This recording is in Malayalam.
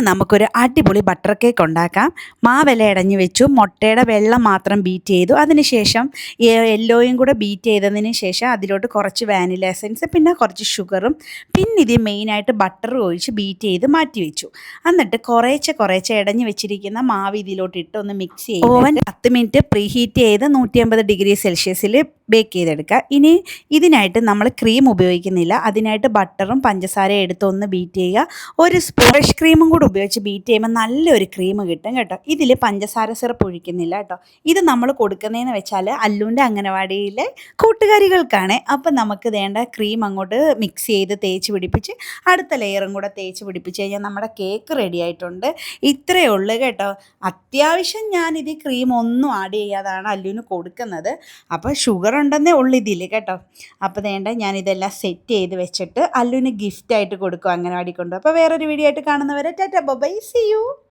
ഇന്ന് നമുക്കൊരു അടിപൊളി ബട്ടർ കേക്ക് ഉണ്ടാക്കാം. മാവെല്ലാം ഇടഞ്ഞു വെച്ചു, മുട്ടയുടെ വെള്ളം മാത്രം ബീറ്റ് ചെയ്തു. അതിനുശേഷം യെല്ലോയും കൂടെ ബീറ്റ് ചെയ്തതിന് ശേഷം അതിലോട്ട് കുറച്ച് വാനില എസൻസ്, പിന്നെ കുറച്ച് ഷുഗറും, പിന്നെ ഇത് മെയിനായിട്ട് ബട്ടറും ഒഴിച്ച് ബീറ്റ് ചെയ്ത് മാറ്റി വെച്ചു. എന്നിട്ട് കുറേശ്ശെ ഇടഞ്ഞു വെച്ചിരിക്കുന്ന മാവ് ഇതിലോട്ട് ഇട്ട് ഒന്ന് മിക്സ് ചെയ്ത് ഓവൻ 10 മിനിറ്റ് പ്രീ ഹീറ്റ് ചെയ്ത് 150°C ബേക്ക് ചെയ്തെടുക്കുക. ഇനി ഇതിനായിട്ട് നമ്മൾ ക്രീം ഉപയോഗിക്കുന്നില്ല, അതിനായിട്ട് ബട്ടറും പഞ്ചസാരയും എടുത്ത് ഒന്ന് ബീറ്റ് ചെയ്യുക. ഒരു ഫ്രഷ് ക്രീമും കൂടെ ഉപയോഗിച്ച് ബീറ്റ് ചെയ്യുമ്പോൾ നല്ലൊരു ക്രീം കിട്ടും കേട്ടോ. ഇതിൽ പഞ്ചസാര സിറപ്പ് ഒഴിക്കുന്നില്ല കേട്ടോ. ഇത് നമ്മൾ കൊടുക്കുന്നതെന്ന് വെച്ചാൽ അല്ലുവിൻ്റെ അംഗനവാടിയിലെ കൂട്ടുകാരികൾക്കാണ്. അപ്പം നമുക്ക് വേണ്ട ക്രീം അങ്ങോട്ട് മിക്സ് ചെയ്ത് തേച്ച് പിടിപ്പിച്ച് അടുത്ത ലെയറും കൂടെ തേച്ച് പിടിപ്പിച്ച് കഴിഞ്ഞാൽ നമ്മുടെ കേക്ക് റെഡി ആയിട്ടുണ്ട്. ഇത്രയേ ഉള്ളൂ കേട്ടോ. അത്യാവശ്യം ഞാനിത് ക്രീം ഒന്നും ആഡ് ചെയ്യാതാണ് അല്ലുവിന് കൊടുക്കുന്നത്. അപ്പോൾ ഷുഗർ ഉണ്ടെന്നേ ഉള്ളൂ ഇതിൽ കേട്ടോ. അപ്പോൾ വേണ്ട ഞാനിതെല്ലാം സെറ്റ് ചെയ്ത് വെച്ചിട്ട് അല്ലുവിന് ഗിഫ്റ്റായിട്ട് കൊടുക്കും അംഗനവാടി കൊണ്ട്. അപ്പോൾ വേറൊരു വീഡിയോ ആയിട്ട് കാണുന്നവരെ ടാറ്റാ ബൈ, സീ യു.